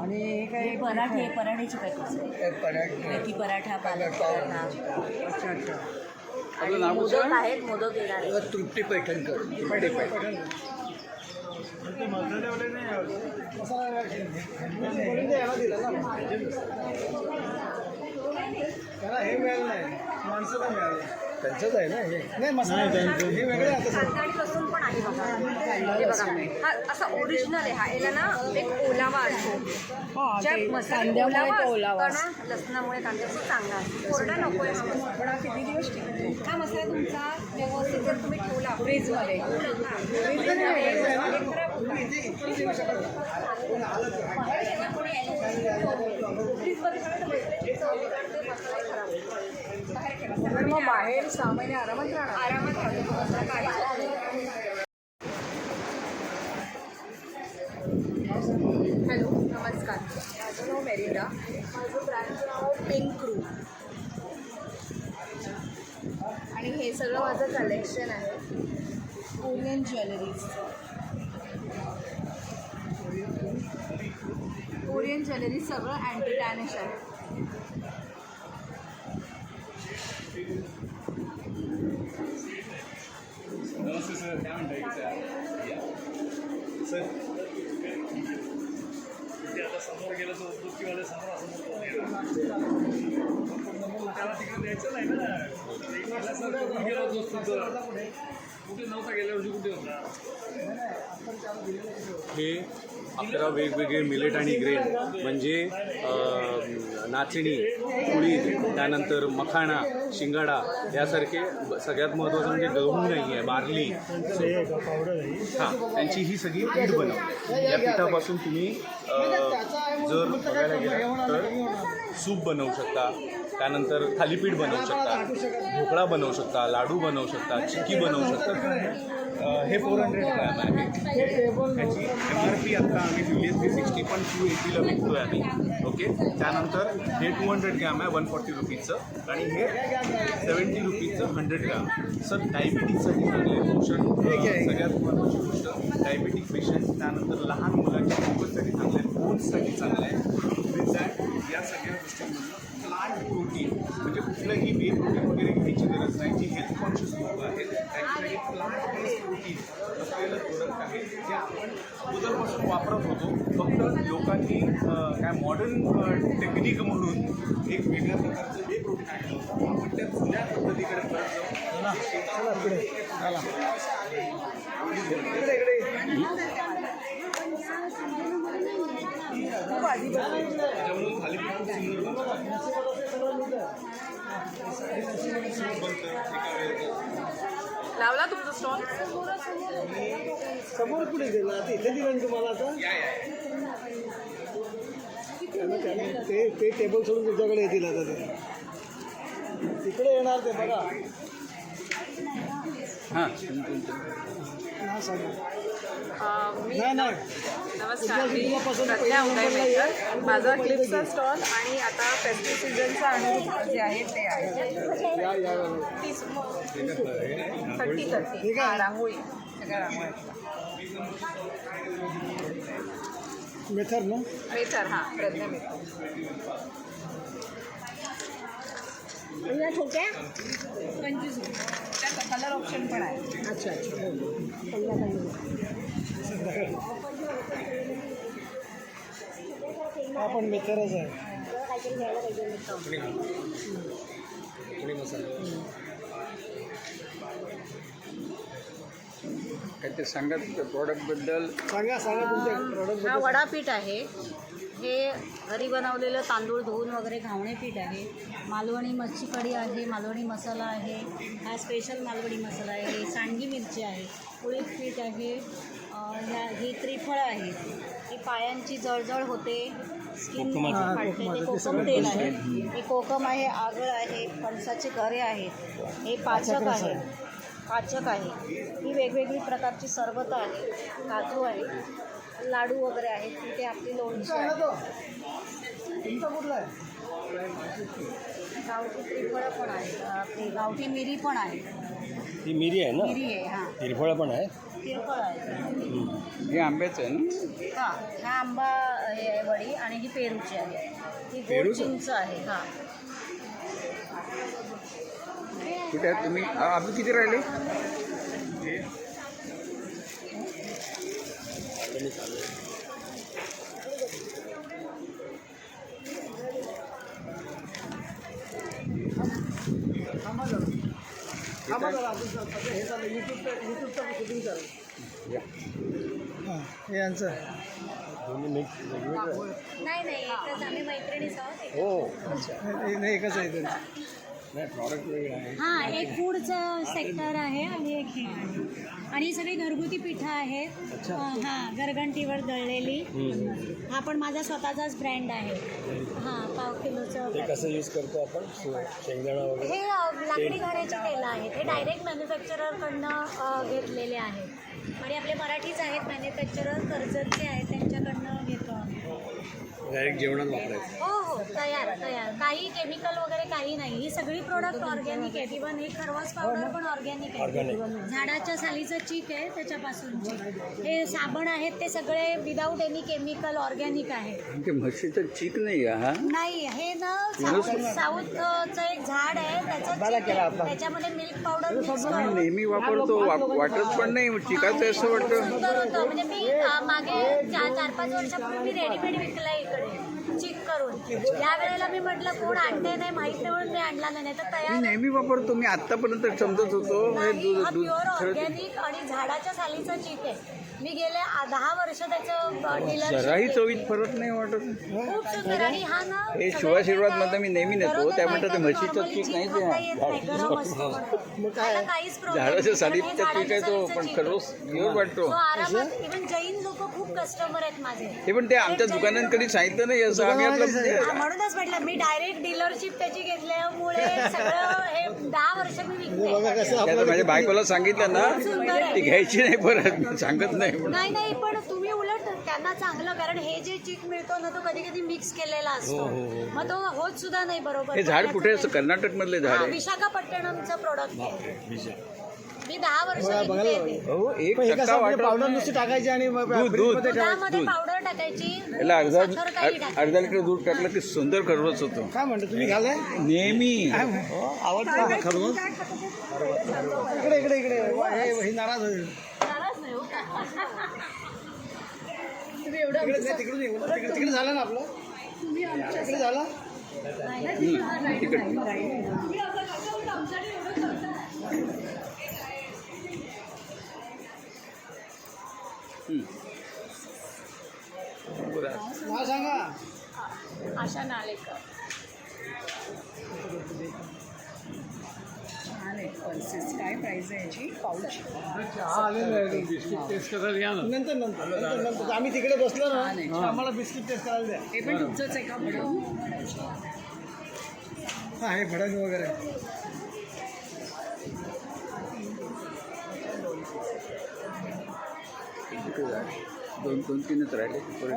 आणि हे काय पराठे, पराठ्याची पॅकेट, मेथी पराठा, पालक पराठा. अच्छा. आणि मोदक आहेत, मोदक येणार आहे. तृप्ती पैठणकर. मसालेवाले नाही. त्याला हे मिळालं नाही, माणसाला मिळालं. त्यांचंच आहे ना हे. नाही मसाला हे वेगळे आहे. कांदा लसूण पण आहे बघा. हे बघा हा असा ओरिजिनल आहे. हा याला ना एक ओलावा असतो. ज्या मसाला ओलावा असतो ना लसणामुळे कांद्याचा चांगला असतो. कोरडा नको आहे हा मसाला. किती दिवस टिकतो हा मसाला तुमचा व्यवस्थित जर तुम्ही ठेवला फ्रीजमध्ये. मग बाहेर 6 महिने आरामात राहतो. हॅलो, नमस्कार. माझं नाव मेरिंडा. माझं ब्रँडचं नाव पिंक क्रू. आणि हे सगळं माझं कलेक्शन आहे. Orion jewelleries. ओरियन ज्वेलरी सगळं अँटी टॅनिश आहे. नमस्ते सर, काय म्हणताय? सर आता समोर गेलं तर उद्योगवाले समोर त्याला तिकडे द्यायचं नाही ना. गेलो कुठे नव्हता, गेल्या वर्षी कुठे होता. हे 11 वेगवेगळे मिलेट आणि ग्रेन म्हणजे नाचणी, उडीद, त्यानंतर मखाणा, शिंगाडा यासारखे सगळ्यात महत्त्वाचं म्हणजे गहू नाही आहे, बार्ली. हां, त्यांची ही सगळी पीठ बनवते. या पिठापासून तुम्ही जर बघायला गेला तर सूप बनवू शकता, त्यानंतर थालीपीठ बनवू शकता, ढोकळा बनवू शकता, लाडू बनवू शकता, चिक्की बनवू शकता. हे 400 ग्रॅम आहे. ह्याची MRP आता आम्ही दिली आहे 365. पण 280ला विकतोय आम्ही. ओके, त्यानंतर हे 200 ग्रॅम आहे 140 रुपीजचं आणि हे 70 रुपीजचं 100 ग्रॅम. सर डायबिटीजसाठी चांगले आहे, पोषण सगळ्यात महत्त्वाची गोष्ट डायबिटिक पेशंट, त्यानंतर लहान मुलांच्या फोकससाठी चांगले आहे, बोन्ससाठी चांगलं आहे. विथ दॅट या सगळ्या गोष्टींमधून प्लांट प्रोटीन म्हणजे कुठलंही बे प्रोटीन वगैरे घ्यायची गरज नाही. जी हेल्थ कॉन्शियस लोक आहेत त्यांच्यासाठी प्लांट बेस्ड प्रोटीन असलेलं प्रोडक्ट आहे जे आपण अगोदरपासून वापरत होतो. फक्त लोकांनी काय मॉडर्न टेक्निक म्हणून एक वेगळ्या प्रकारचं बे प्रोटीन आणलं होतं. आपण त्या जुन्या पद्धतीकडे परत लावला तुमचा स्टॉल समोर पुढे गेला आता इथे दिलं ना तुम्हाला आता ते टेबल सोडून तुझ्याकडे येतील आता ते तिकडे येणार ते बघा. हां मी नमस्कार, मी प्रज्ञा उदयमेकर. माझा क्लिपचा स्टॉल आणि आता फेस्टिव्ह सीझनचा अनुरूप जे आहे ते आहे 30 रांगोळी सगळ्या रांगोळी मेथर ना मेथर. हां, प्रज्ञा मेथर. छोट्या 25 त्याचा कलर ऑप्शन पण आहे. अच्छा हा पण मेथरच आहे. काहीतरी घ्यायला पाहिजे. काय ते सांगा प्रॉडक्टबद्दल. सांगा तुमच्या प्रॉडक्ट. हा वडापीठ आहे. हे घरी बनवलेलं तांदूळ धुवून वगैरे घावणे पीठ आहे. मालवणी मच्छी कढी आहे, मालवणी मसाला आहे, हा स्पेशल मालवणी मसाला आहे, सांडगी मिरची आहे, उडीद पीठ आहे, ही त्रिफळं आहे, ही पायांची जळजळ होते, स्किन फाटते ते कोकम तेल आहे, हे कोकम आहे, आगळ आहे, फणसाचे गरे आहेत, हे पाचक आहे, ही वेगवेगळी प्रकारची सरबतं आहे, काजू आहे, लाडू वगैरे आहेत, तिथे आपली लोणची आहे. गावठी त्रिफळं पण आहे, आपली गावठी मिरी पण आहे. ती मिरी आहे ना, मिरी आहे. हां, तिरफळा पण आहे. तिरफळ आहे. हे आंब्याचं आहे ना. हां, हा आंबा हे आहे वडी आणि ही पेरूची आहे. ही गोड चिंच आहे. हां, कुठे आहेत तुम्ही? अजून किती राहिले? हे चालू यूट्यूबचं शूटिंग चालू. हे यांचं नाही एकच आम्ही मैत्रिणीच आहोत. हो नाही एकच आहे तरी. नाही, प्रॉडक्ट वेगळं आहे. हां, एक फूडचं सेक्टर आहे आणि एक हे आहे. आणि ही सगळी घरगुती पिठं आहेत. हां, गरगंटीवर दळलेली. हा पण माझा स्वतःचाच ब्रँड आहे. हां, पाव किलोचं. ते कसं यूज करतो आपण शेंगदाणा वगैरे? हे लाकडी घाण्याची तेलं आहेत. हे डायरेक्ट मॅन्युफॅक्चररकडनं घेतलेले आहेत. आणि आपले मराठीच आहेत मॅन्युफॅक्चरर, कर्जतचे आहेत, त्यांच्याकडनं घेतो आम्ही. डायरेक्ट जेवणात वापरायचं? हो, तयार. काही केमिकल वगैरे काही नाही. ही सगळी प्रोडक्ट ऑर्गॅनिक आहेत. इव्हन हे खरवस पावडर पण ऑर्गॅनिक आहे. झाडाच्या सालीचं चीक आहे त्याच्यापासूनची. हे साबण आहेत ते सगळे विदाऊट एनी केमिकल ऑर्गॅनिक आहे. ते म्हशीचं चीक नाही आहे हा. नाही, हे ना साऊथचं एक झाड आहे त्याचं चीक आहे. त्याच्यामध्ये मिल्क पावडर मिक्स मी करून नेहमी वापरतो, वाटत पण नाही चिकाचं असं वाटतं. सुंदर होतं. म्हणजे मी मागे 4-5 वर्षापूर्वी मी रेडीमेड विकला इकडे चीक करून. या वेळेला मी म्हटलं कोण आणते नाही माहित नाही म्हणून मी आणला नाही. तर मी तयार नेहमी वापरतो. मी आतापर्यंत समजत होतो हे नाही, हा दूध प्युअर खरं ऑर्गॅनिक आणि झाडाच्या सालीचा चीक आहे. मी गेले 10 वर्ष त्याचं जराही डीलरशिप खूप फरक नाही वाटत. खूप सुंदर. आणि हा ना हे शिवाशीर्वाद मध्ये मी नेहमी नेतो. त्या म्हणतात ते म्हशीचं चीक नाही ते काहीच प्रॉब्लेम झाडाच्या सालीचा चीक आहे तो, पण खरंच प्युअर वाटतो. आरामात. इव्हन जैन लोक खूप कस्टमर आहेत माझे. हे पण ते आमच्या दुकानांकडे सांगितलं नाही असं आम्ही आपलं म्हणूनच म्हटलं मी डायरेक्ट डीलरशिप त्याची घेतल्यामुळे सगळं हे 10 वर्ष मी विकते. त्यात माझ्या बायकोला सांगितलं ना ती घ्यायची नाही परत, सांगत नाही. नाही पण तुम्ही उलट त्यांना त्यांना चांगलं, कारण हे जे चीक मिळतो ना तो कधी कधी मिक्स केलेला असतो, मग तो होत सुद्धा नाही बरोबर. हे झाड कुठे असतं? कर्नाटकमधले झाड आहे. विशाखापट्टणमचं प्रोडक्ट आहे. मी 10 वर्ष विकते ते. हो, एक हे टक्का कसं म्हणजे वाटत पावडर नाही. नुसती टाकायची आणि दूध दुधामध्ये पावडर टाकायची, याला अर्धा साखर काही टाकायची. अर्धा लिटर दूध टाकलं की सुंदर खरवस होतो. काय म्हणतो तुम्ही घालाय नेहमी आवडतं खरवस. इकडे इकडे इकडे हे नाराज होईल. नाराज नाही हो. तुम्ही एवढं तिकडे नाही, तिकडे नाही. तिकडे झालं ना आपलं, तिकडे झालं. नाव सांगा. आशा नालेकर. छान आहे पर्सेस. काय प्राईस आहे याची? पाऊच. बिस्किट टेस्ट करायला या ना. नंतर नंतर नंतर नंतर आम्ही तिकडे बसलो ना, आम्हाला बिस्किट टेस्ट करायला द्या. हे पण तुमचंच आहे का मॅडम? हां, हे भडक वगैरे. दोन तीनच राहिले परत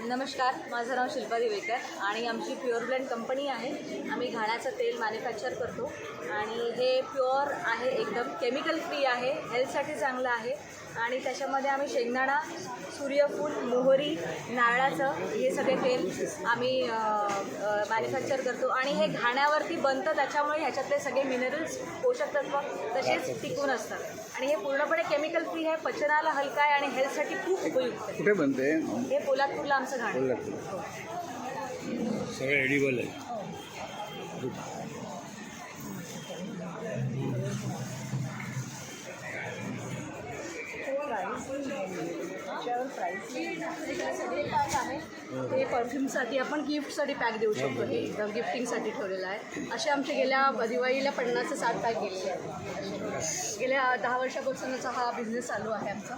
नमस्कार, माझं नाव शिल्पा दिवेकर आणि आमची प्युअर ब्लेंड कंपनी आहे. आम्ही घाण्याचं तेल मॅन्युफॅक्चर करतो आणि हे प्युअर आहे, एकदम केमिकल फ्री आहे, हेल्थसाठी चांगलं आहे. आणि त्याच्यामध्ये आम्ही शेंगदाणा, सूर्यफूल, मोहरी, नारळाचं हे सगळे तेल आम्ही मॅन्युफॅक्चर करतो आणि हे घाण्यावरती बनतं, त्याच्यामुळे ह्याच्यातले सगळे मिनरल्स, पोषक तत्व तसेच टिकून असतात आणि हे पूर्णपणे केमिकल फ्री आहे, पचनाला हलका आहे आणि हेल्थसाठी खूप उपयुक्त आहे. कुठे बनते? हे पोलादपूरला आमचं घाण. सगळं एडिबल आहे. ते परफ्यूमसाठी आपण गिफ्टसाठी पॅक देऊ शकतो. हे गिफ्टिंगसाठी ठेवलेलं आहे. असे आमचे गेल्या दिवाळीला 50 ते 60 पॅक गेलेले आहेत. गेल्या 10 वर्षापासूनचा हा बिझनेस चालू आहे आमचा.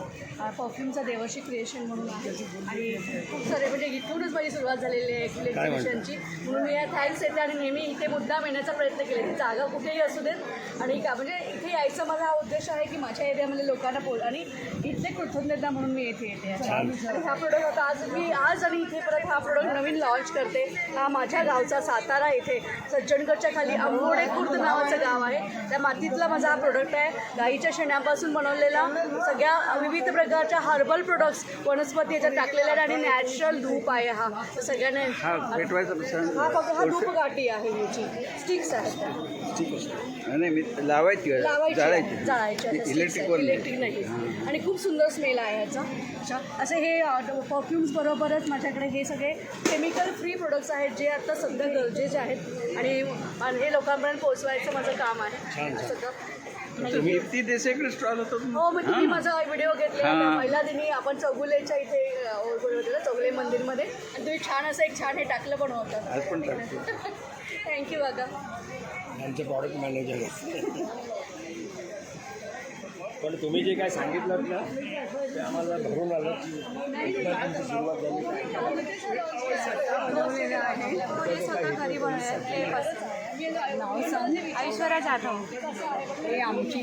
परफ्यूमचा देवर्षी क्रिएशन म्हणून आहे आणि खूप सारे म्हणजे इथूनच माझी सुरुवात झालेली आहे क्रिएशनची. म्हणून मी थँक्स येते आणि नेहमी इथे मुद्दाम येण्याचा प्रयत्न केला. ती जागा कुठेही असू देत आणि म्हणजे इथे यायचा माझा हा उद्देश आहे की माझ्या एरियामध्ये लोकांना आणि इथले कृतज्ञता म्हणून मी येते हा प्रोडक्ट आता आज आणि इथे परत हा प्रोडक्ट नवीन लॉन्च करते. हा माझ्या गावचा सातारा इथे सज्जनगडच्या खाली आंबोडे खुर्द नावाचं गाव आहे, त्या मातीतला माझा हा प्रोडक्ट आहे. गाईच्या शेणापासून बनवलेला सगळ्या विविध प्रकारच्या हर्बल प्रोडक्ट्स वनस्पती याच्यात टाकलेल्या आहेत आणि नॅचरल धूप आहे. हा सगळ्यांना हा धूप गाठी आहे, याची स्टिक्स आहेत, नाही मी लावायची जाळायची इलेक्ट्रिक नाही आणि खूप सुंदर स्मेल आहे याचा. असे हे परफ्यूम्स बरोबरच माझ्याकडे हे सगळे केमिकल फ्री प्रोडक्ट्स आहेत जे आता सध्या गरजेचे आहेत आणि हे लोकांपर्यंत पोहोचवायचं माझं काम आहे. ती देसाईकडे स्टॉल होतो. हो, मग तुम्ही माझा व्हिडिओ घेतला पहिल्या दिनी आपण चौगुलेच्या इथे चौगुले मंदिरमध्ये आणि तुम्ही छान असं एक छान हे टाकलं पण होतं. आज पण टाकतो. थँक्यू काका. आमचे प्रॉडक्ट मॅनेजर. पण तुम्ही जे काय सांगितलं ना ते आम्हाला भरून आलं की सुरुवात झाली. ऐश्वर्या जाधव हे आमची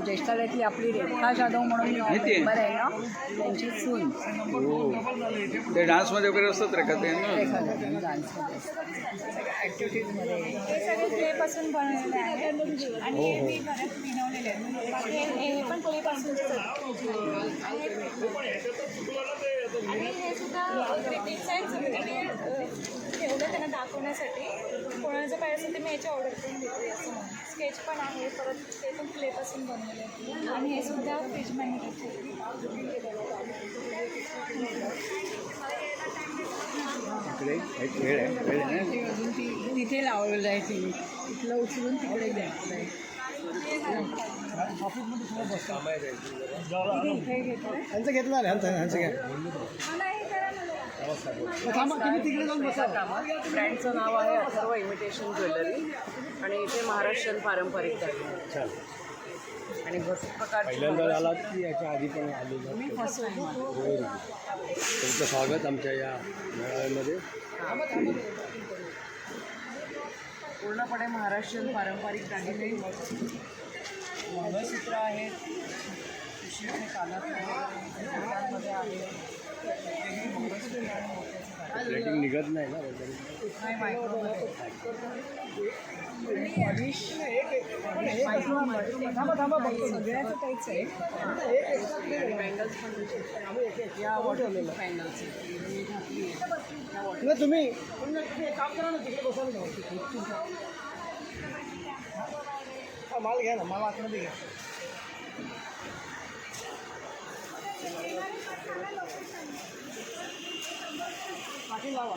ज्येष्ठालयातली आपली रेखा जाधव म्हणून मेंबर आहे ना, त्यांची सून. ते डान्समध्ये वगैरे असतात रे का ते ॲक्टिव्हिटीजमध्ये हे सगळे क्लेपासून बनवलेले आहे आणि हे मी घरात बनवलेले आहेत. हे पण क्लेपासूनच आणि हे सुद्धा ग्रीटिंग्स आहेत. ठेवलं त्यांना दाखवण्यासाठी. कोणाचं पाहिजे असेल ते मी याची ऑर्डर करून देते. असं स्केच पण आहे, परत ते पण क्लेपासून बनवले आणि हे सुद्धा फ्रीज मॅन्युफॅक्चर. तिथे लावलेलं आहे, तिथलं उचलून तिकडे द्यायचं आहे. ह्यांचं घेतलं ह्यांचं घ्या. तुम्ही तिकडे जाऊन बसा. ब्रँडचं नाव आहे अथर्व इमिटेशन ज्वेलरी आणि इथे महाराष्ट्रीयन पारंपरिक दागिने आणि भरपूर प्रकारचे. पहिल्यांदा आलात की याच्या आधी पण आलेलं? मी फर्स्ट टाईम. तुमचं स्वागत आमच्या या मेळाव्यामध्ये. पूर्णपणे महाराष्ट्रीयन पारंपरिक दागिने मंगळसूत्र आहेत, पिशवीचे कानातले आहेत, मंगळसूत्र आणि मोत्याचे रेटिंग निघत नाही ना नाही मायक्रोमध्ये पॉलिश सगळ्याचं काहीच आहे. बँगल्स पण या वॉटरप्रूफ बँगल्स तुम्ही काम करा ना, तिकडे बसा ना. माल घ्या ना, माल आतमध्ये घ्या. पाठी लावा.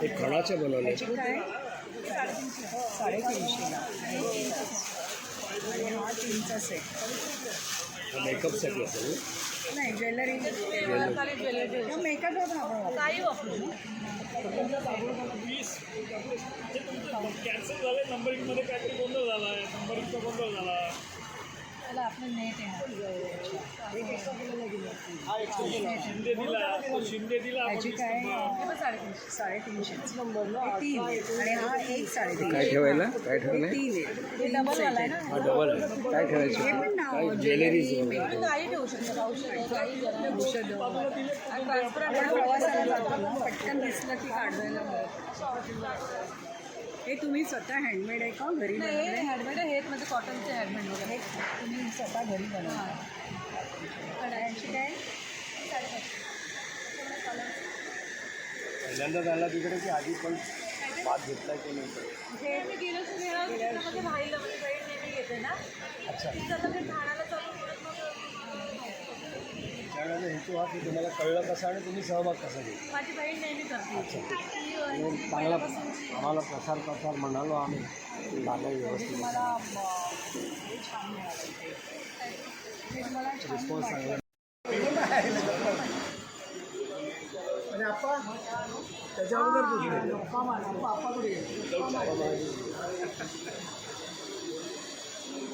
हे खणाचे बनवले काय 350ला आणि हा 3चा सेट. मेकअप सेट असेल नाही ज्वेलरी मेकअप पण आपण काही वापरू कॅन्सल झाले. नंबरिंगमध्ये काहीतरी गोंधळ झाला आहे. नंबरिंगचा गोंधळ झाला. त्याला आपलं नेट शिंदे दिला तो शिंदे दिला. ह्याची काय 350 3 आणि हा एक 350. काय ठेवायला काय ठेवलं 3 आहे. हे डबल वाला आहे ना. हा डबल आहे. काय ठेवायचं हे पण नाव ज्वेलरीज काही ठेवू शकतो. औषध आपण प्रवासाला जातो ना, पटकन दिसलं की काढायला मिळत. हे तुम्ही स्वतः हँडमेड आहे का घरी बनवले? हँडमेड आहेत म्हणजे कॉटनचे हँडमेड वगैरे तुम्ही स्वतः घरी बनवा. कडायांची काय पहिल्यांदा झाला तिकडे की आधी पण भात घेतलाय की नाही? हे मी गेलो राहिलं म्हणजे वेळ नेहमी घेते ना. अच्छा. तिथं ते ठाण्याला चालू परत मग त्यावेळेला हेतू हा की तुम्हाला कळलं कसं आणि तुम्ही सहभाग कसा घेतला. माझी बहीण नेहमी करते. चांगला आम्हाला प्रसार म्हणालो आम्ही लागलं व्यवस्थित छान मिळालं ते मला छान रिस्पॉन्स चांगला. आणि आप्पा त्याच्या अगोदर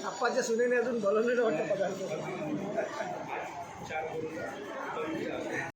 आप्पाच्या सुनेने अजून बोलवलेलं वाटतं पदार्थ.